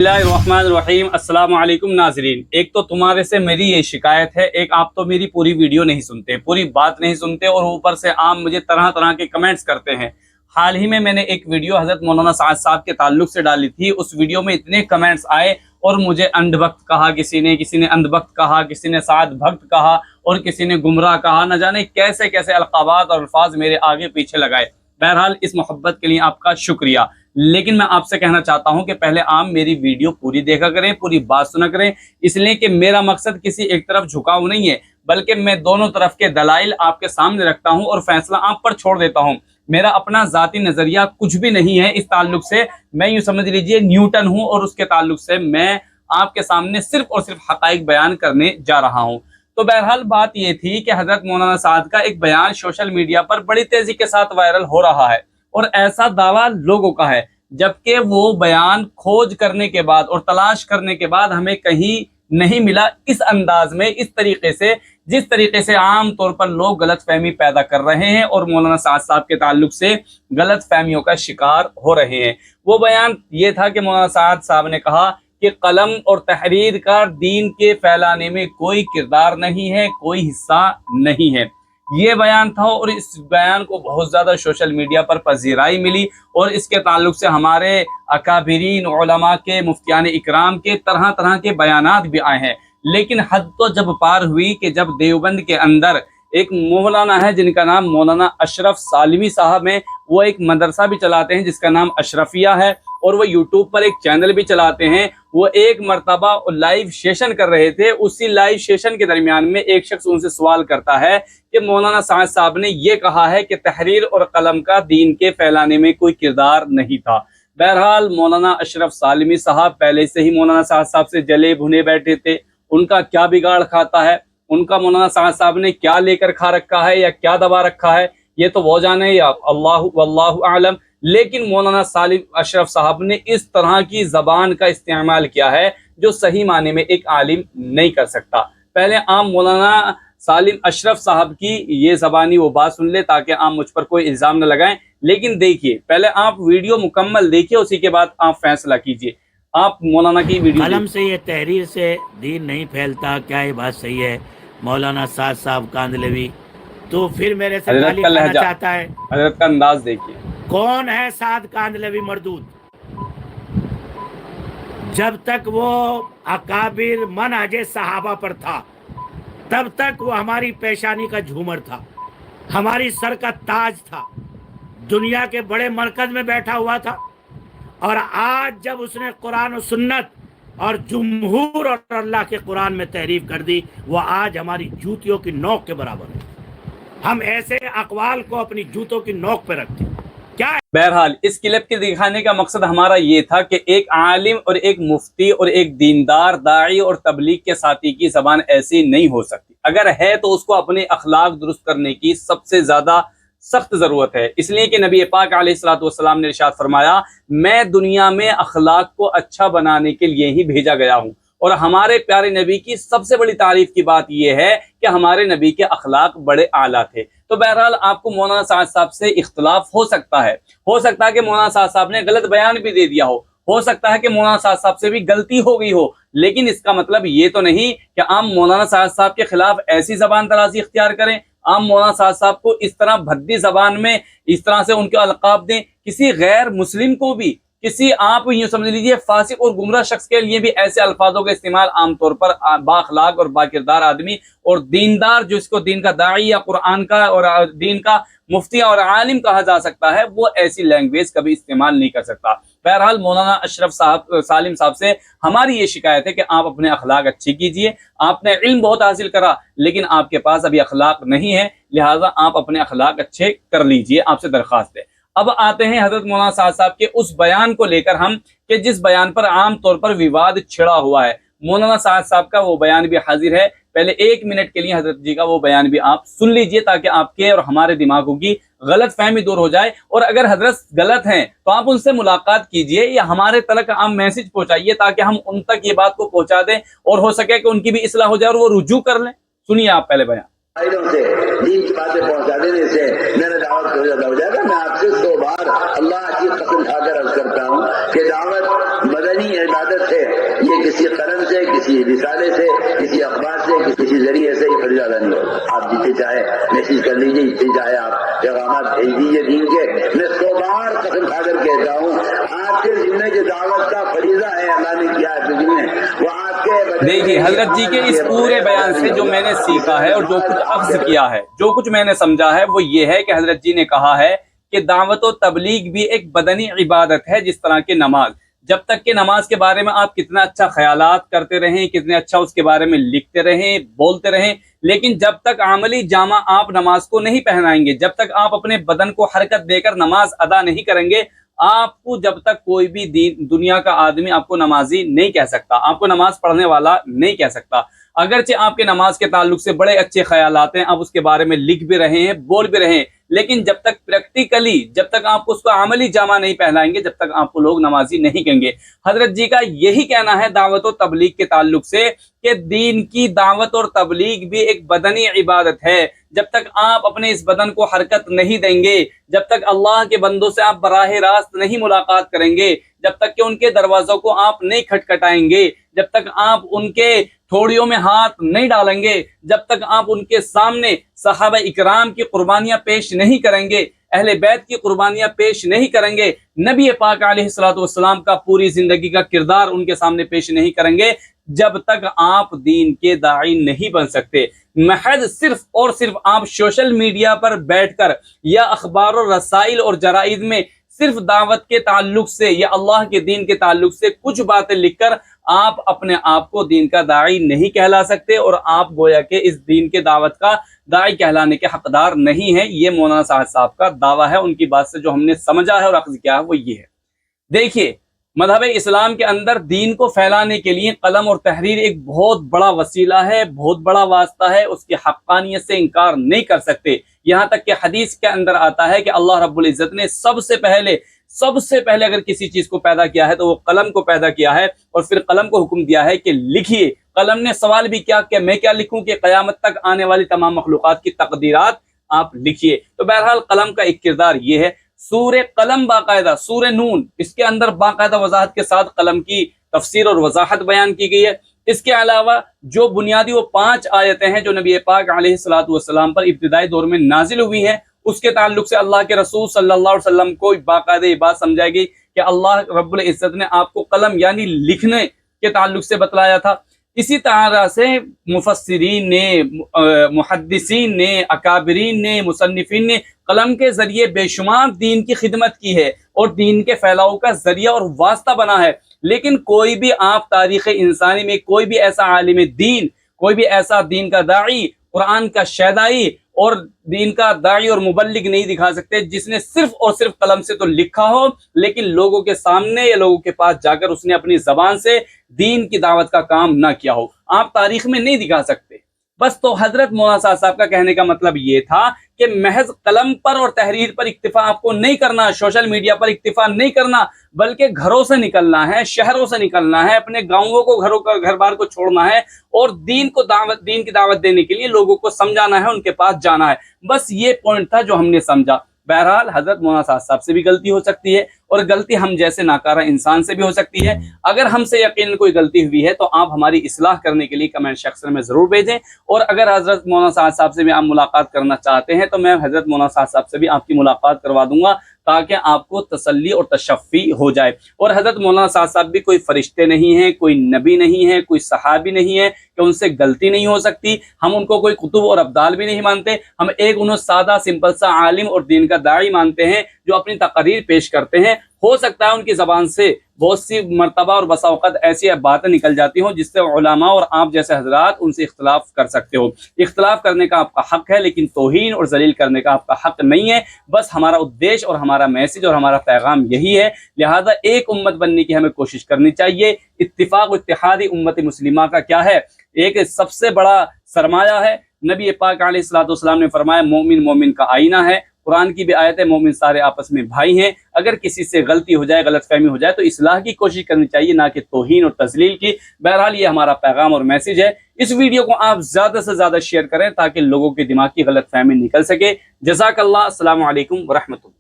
बिस्मिल्लाहिर्रहमानिर्रहीम। अस्सलाम वालेकुम नाजरीन। एक तो तुम्हारे से मेरी ये शिकायत है, एक आप तो मेरी पूरी वीडियो नहीं सुनते, पूरी बात नहीं सुनते और ऊपर से आम मुझे तरह तरह के कमेंट्स करते हैं। हाल ही में मैंने एक वीडियो हजरत मौलाना साद साहब के ताल्लुक से डाली थी। उस वीडियो में इतने कमेंट्स आए और मुझे अंधभक्त कहा, किसी ने अंधभक्त कहा, किसी ने साद भक्त कहा और किसी ने गुमराह कहा। न जाने कैसे कैसे अलकाबात और अल्फाज मेरे आगे पीछे लगाए। बहरहाल इस मोहब्बत के लिए आपका शुक्रिया, लेकिन मैं आपसे कहना चाहता हूं कि पहले आप मेरी वीडियो पूरी देखा करें, पूरी बात सुना करें, इसलिए कि मेरा मकसद किसी एक तरफ झुकाव नहीं है, बल्कि मैं दोनों तरफ के दलाइल आपके सामने रखता हूं और फैसला आप पर छोड़ देता हूं। मेरा अपना जाती नजरिया कुछ भी नहीं है इस ताल्लुक से। मैं यूं समझ लीजिए न्यूटन हूं और उसके ताल्लुक से मैं आपके सामने सिर्फ और सिर्फ हकाइक बयान करने जा रहा हूं। तो बहरहाल बात ये थी कि हजरत मौलाना साद का एक बयान सोशल मीडिया पर बड़ी तेजी के साथ वायरल हो रहा है और ऐसा दावा लोगों का है, जबकि वो बयान खोज करने के बाद और तलाश करने के बाद हमें कहीं नहीं मिला इस अंदाज में, इस तरीके से, जिस तरीके से आम तौर पर लोग गलत फहमी पैदा कर रहे हैं और मौलाना साद साहब के ताल्लुक से गलत फहमियों का शिकार हो रहे हैं। वो बयान ये था कि मौलाना साद साहब ने कहा कि कलम और तहरीर का दीन के फैलाने में कोई किरदार नहीं है, कोई हिस्सा नहीं है। ये बयान था और इस बयान को बहुत ज़्यादा सोशल मीडिया पर पजीराई मिली और इसके ताल्लुक से हमारे अकाबिरीन उलमा के, मुफ्तियान इकराम के तरह तरह के बयानात भी आए हैं। लेकिन हद तो जब पार हुई कि जब देवबंद के अंदर एक मौलाना है जिनका नाम मौलाना अशरफ सालिमी साहब है, वो एक मदरसा भी चलाते हैं जिसका नाम अशरफिया है और वो यूट्यूब पर एक चैनल भी चलाते हैं। वो एक मरतबा लाइव सेशन कर रहे थे, उसी लाइव सेशन के दरमियान में एक शख्स उनसे सवाल करता है कि मौलाना साद साहब ने ये कहा है कि तहरीर और कलम का दीन के फैलाने में कोई किरदार नहीं था। बहरहाल मौलाना अशरफ सालिमी साहब पहले से ही मौलाना साद साहब से जले भुने बैठे थे। उनका क्या बिगाड़ खाता है, उनका मौलाना साद साहब ने क्या लेकर खा रखा है या क्या दबा रखा है, ये तो वो जाने या अल्लाहु आलम। लेकिन मौलाना सालिम अशरफ साहब ने इस तरह की ज़बान का इस्तेमाल किया है जो सही माने में एक आलिम नहीं कर सकता। पहले आम मौलाना सालिम अशरफ साहब की ये ज़बानी वो बात सुन ले ताकि आप मुझ पर कोई इल्ज़ाम न लगाएं। लेकिन देखिए, पहले आप वीडियो मुकम्मल देखिए, उसी के बाद आप फैसला कीजिए। आप मौलाना की वीडियो कलम से ये तहरीर से दीन नहीं फैलता, क्या ये बात सही है? मौलाना साद साहब कांदलवी तो फिर मेरे से गाली खाना चाहता है। हजरत का अंदाज देखिए। कौन है साद कांदलवी मरदूद? जब तक वो अकाबिर मनहजे सहाबा पर था तब तक वो हमारी पेशानी का झूमर था, हमारी सर का ताज था, दुनिया के बड़े मरकज में बैठा हुआ था। और आज जब उसने कुरान और सुन्नत और जुमहूर और अल्लाह के कुरान में तहरीफ कर दी, वो आज हमारी जूतियों की नोक के बराबर है। हम ऐसे अकवाल को अपनी जूतों की नोक पे रखते हैं। क्या है? बहरहाल इस क्लिप के दिखाने का मकसद हमारा ये था कि एक आलिम और एक मुफ्ती और एक दीनदार दाई और तबलीग के साथी की ज़बान ऐसी नहीं हो सकती। अगर है तो उसको अपने अखलाक दुरुस्त करने की सबसे ज़्यादा सख्त ज़रूरत है, इसलिए कि नबी पाक अलैहिस्सलातु वस्सलाम ने इरशाद फरमाया, मैं दुनिया में अखलाक को अच्छा बनाने के लिए ही भेजा गया हूँ। और हमारे प्यारे नबी की सबसे बड़ी तारीफ की बात यह है कि हमारे नबी के अखलाक बड़े आला थे। तो बहरहाल आपको मौलाना साद साहब से इख्तलाफ हो सकता है कि मौलाना साद साहब ने गलत बयान भी दे दिया हो सकता है कि मौलाना साद साहब से भी गलती हो गई हो, लेकिन इसका मतलब ये तो नहीं कि आप मौलाना साद साहब के खिलाफ ऐसी जबान दराजी इख्तियार करें, आप मौलाना साद साहब को इस तरह भद्दी जबान में इस तरह से उनके अलकाब दें। किसी गैर मुस्लिम को भी, किसी आप यूँ समझ लीजिए फासिक और गुमराह शख्स के लिए भी ऐसे अल्फाजों का इस्तेमाल आमतौर पर बाखलाक और बाकिरदार आदमी और दीनदार, जो इसको दीन का दाई या कुरान का और दीन का मुफ्ती और आलिम कहा जा सकता है, वो ऐसी लैंग्वेज कभी इस्तेमाल नहीं कर सकता। बहरहाल मौलाना अशरफ साहब सालिम साहब से हमारी ये शिकायत है कि आप अपने अखलाक अच्छे कीजिए। आपने इल्म बहुत हासिल करा लेकिन आपके पास अभी अखलाक नहीं है, लिहाजा आप अपने अखलाक अच्छे कर लीजिए, आपसे दरख्वास्त है। अब आते हैं हजरत मौलाना साद साहब के उस बयान को लेकर हम कि जिस बयान पर आम तौर पर विवाद छिड़ा हुआ है। मौलाना साद साहब का वो बयान भी हाजिर है, पहले 1 मिनट के लिए हजरत जी का वो बयान भी आप सुन लीजिए ताकि आपके और हमारे दिमागों की गलत फहमी दूर हो जाए। और अगर हजरत गलत हैं तो आप उनसे मुलाकात कीजिए या हमारे तक आप मैसेज पहुंचाइए ताकि हम उन तक ये बात को पहुंचा दें और हो सके कि उनकी भी इस्लाह हो जाए और वो रुजू कर लें। सुनिए आप पहले बयान। से दीन की बातें पहुंचा देने से मेरा दावत हो जाएगा। मैं आपसे 100 बार अल्लाह की कसम खाकर अर्ज करता हूँ कि दावत मदनी इबादत سے یہ کسی قلم سے، کسی رسالے سے، کسی اخبار سے، کسی ذریعے سے یہ فرض ادا نہیں ہوگا۔ آپ جتنے چاہے میسج کر لیجیے، جتنے چاہے آپ پیغامات بھیج دیجیے دین کے۔ میں 100 بار قسم کھا کر کہتا ہوں، آپ کے ذمہ جو دعوت کا فریضہ ہے اللہ نے کیا ہے دنیا میں، وہ آپ کے دیکھیے حضرت جی کے اس پورے بیان سے جو میں نے سیکھا ہے اور جو کچھ اخذ کیا ہے، جو کچھ میں نے سمجھا ہے، وہ یہ ہے کہ حضرت جی نے کہا ہے کہ دعوت و تبلیغ بھی ایک بدنی عبادت ہے جس طرح کہ نماز۔ جب تک کہ نماز کے بارے میں آپ کتنا اچھا خیالات کرتے رہیں، کتنے اچھا اس کے بارے میں لکھتے رہیں، بولتے رہیں، لیکن جب تک عملی جامہ آپ نماز کو نہیں پہنائیں گے، جب تک آپ اپنے بدن کو حرکت دے کر نماز ادا نہیں کریں گے، آپ کو جب تک کوئی بھی دنیا کا آدمی آپ کو نمازی نہیں کہہ سکتا، آپ کو نماز پڑھنے والا نہیں کہہ سکتا۔ اگرچہ آپ کے نماز کے تعلق سے بڑے اچھے خیالات ہیں، آپ اس کے بارے میں لکھ بھی رہے ہیں، بول بھی رہے ہیں، لیکن جب تک پریکٹیکلی، جب تک آپ اس کو عملی جامہ نہیں پہنائیں گے، جب تک آپ کو لوگ نمازی نہیں کہیں گے۔ حضرت جی کا یہی کہنا ہے دعوت و تبلیغ کے تعلق سے کہ دین کی دعوت اور تبلیغ بھی ایک بدنی عبادت ہے۔ جب تک آپ اپنے اس بدن کو حرکت نہیں دیں گے، جب تک اللہ کے بندوں سے آپ براہ راست نہیں ملاقات کریں گے، جب تک کہ ان کے دروازوں کو آپ نہیں کھٹکھٹائیں گے، جب تک آپ ان کے تھوڑیوں میں ہاتھ نہیں ڈالیں گے، جب تک آپ ان کے سامنے صحابہ اکرام کی قربانیاں پیش نہیں کریں گے، اہل بیت کی قربانیاں پیش نہیں کریں گے، نبی پاک علیہ الصلوۃ والسلام کا پوری زندگی کا کردار ان کے سامنے پیش نہیں کریں گے، جب تک آپ دین کے داعی نہیں بن سکتے۔ محض صرف اور صرف آپ سوشل میڈیا پر بیٹھ کر یا اخبار و رسائل اور جرائد میں صرف دعوت کے تعلق سے یا اللہ کے دین کے تعلق سے کچھ باتیں لکھ کر آپ اپنے آپ کو دین کا داعی نہیں کہلا سکتے، اور آپ گویا کہ اس دین کے دعوت کا داعی کہلانے کے حقدار نہیں ہیں۔ یہ مولانا سعد صاحب کا دعویٰ ہے، ان کی بات سے جو ہم نے سمجھا ہے اور اخذ کیا ہے وہ یہ ہے۔ دیکھیے مذہب اسلام کے اندر دین کو پھیلانے کے لیے قلم اور تحریر ایک بہت بڑا وسیلہ ہے، بہت بڑا واسطہ ہے، اس کی حقانیت سے انکار نہیں کر سکتے۔ یہاں تک کہ حدیث کے اندر آتا ہے کہ اللہ رب العزت نے سب سے پہلے اگر کسی چیز کو پیدا کیا ہے تو وہ قلم کو پیدا کیا ہے، اور پھر قلم کو حکم دیا ہے کہ لکھیے۔ قلم نے سوال بھی کیا کہ میں کیا لکھوں، کہ قیامت تک آنے والی تمام مخلوقات کی تقدیرات آپ لکھیے۔ تو بہرحال قلم کا ایک کردار یہ ہے۔ سورہ قلم باقاعدہ، سورہ نون، اس کے اندر باقاعدہ وضاحت کے ساتھ قلم کی تفسیر اور وضاحت بیان کی گئی ہے۔ اس کے علاوہ جو بنیادی وہ 5 آیتیں ہیں جو نبی پاک علیہ الصلوۃ والسلام پر ابتدائی دور میں نازل ہوئی ہیں، اس کے تعلق سے اللہ کے رسول صلی اللہ علیہ وسلم کو باقاعدہ یہ بات سمجھائی گئی کہ اللہ رب العزت نے آپ کو قلم یعنی لکھنے کے تعلق سے بتلایا تھا۔ اسی طرح سے مفسرین نے، محدثین نے، اکابرین نے، مصنفین نے قلم کے ذریعے بے شمار دین کی خدمت کی ہے اور دین کے پھیلاؤ کا ذریعہ اور واسطہ بنا ہے۔ لیکن کوئی بھی آپ تاریخ انسانی میں کوئی بھی ایسا عالم دین، کوئی بھی ایسا دین کا داعی، قرآن کا شیدائی اور دین کا داعی اور مبلغ نہیں دکھا سکتے جس نے صرف اور صرف قلم سے تو لکھا ہو، لیکن لوگوں کے سامنے یا لوگوں کے پاس جا کر اس نے اپنی زبان سے دین کی دعوت کا کام نہ کیا ہو۔ آپ تاریخ میں نہیں دکھا سکتے۔ بس تو حضرت مولانا صاحب کا کہنے کا مطلب یہ تھا کہ محض قلم پر اور تحریر پر اکتفا آپ کو نہیں کرنا، سوشل میڈیا پر اکتفا نہیں کرنا، بلکہ گھروں سے نکلنا ہے، شہروں سے نکلنا ہے، اپنے گاؤں کو، گھر بار کو چھوڑنا ہے اور دین کی دعوت دینے کے لیے لوگوں کو سمجھانا ہے، ان کے پاس جانا ہے۔ بس یہ پوائنٹ تھا جو ہم نے سمجھا۔ بہرحال حضرت مولانا صاحب سے بھی غلطی ہو سکتی ہے، اور غلطی ہم جیسے ناکارہ انسان سے بھی ہو سکتی ہے۔ اگر ہم سے یقیناً کوئی غلطی ہوئی ہے تو آپ ہماری اصلاح کرنے کے لیے کمنٹ سیکشن میں ضرور بھیجیں، اور اگر حضرت مولانا صاحب سے بھی آپ ملاقات کرنا چاہتے ہیں تو میں حضرت مولانا صاحب سے بھی آپ کی ملاقات کروا دوں گا تاکہ آپ کو تسلی اور تشفی ہو جائے۔ اور حضرت مولانا صاحب بھی کوئی فرشتے نہیں ہیں، کوئی نبی نہیں ہے، کوئی صحابی نہیں ہے کہ ان سے غلطی نہیں ہو سکتی۔ ہم ان کو کوئی کتب اور ابدال بھی نہیں مانتے، ہم انہیں سادہ سمپل سا عالم اور دین کا داعی مانتے ہیں جو اپنی تقریر پیش کرتے ہیں۔ ہو سکتا ہے ان کی زبان سے بہت سی مرتبہ اور بسا اوقات ایسی باتیں نکل جاتی ہوں جس سے علماء اور آپ جیسے حضرات ان سے اختلاف کر سکتے ہو۔ اختلاف کرنے کا آپ کا حق ہے، لیکن توہین اور ذلیل کرنے کا آپ کا حق نہیں ہے۔ بس ہمارا ادیش اور ہمارا میسج اور ہمارا پیغام یہی ہے، لہذا ایک امت بننے کی ہمیں کوشش کرنی چاہیے۔ اتفاق و اتحادی امت مسلمہ کا کیا ہے؟ ایک سب سے بڑا سرمایہ ہے۔ نبی پاک علیہ الصلوۃ والسلام نے فرمایا مومن مومن کا آئینہ ہے۔ قرآن کی بھی آیت ہے مومن سارے آپس میں بھائی ہیں۔ اگر کسی سے غلطی ہو جائے، غلط فہمی ہو جائے تو اصلاح کی کوشش کرنی چاہیے، نہ کہ توہین اور تذلیل کی۔ بہرحال یہ ہمارا پیغام اور میسج ہے۔ اس ویڈیو کو آپ زیادہ سے زیادہ شیئر کریں تاکہ لوگوں کے دماغ کی غلط فہمی نکل سکے۔ جزاک اللہ۔ السلام علیکم ورحمۃ اللہ۔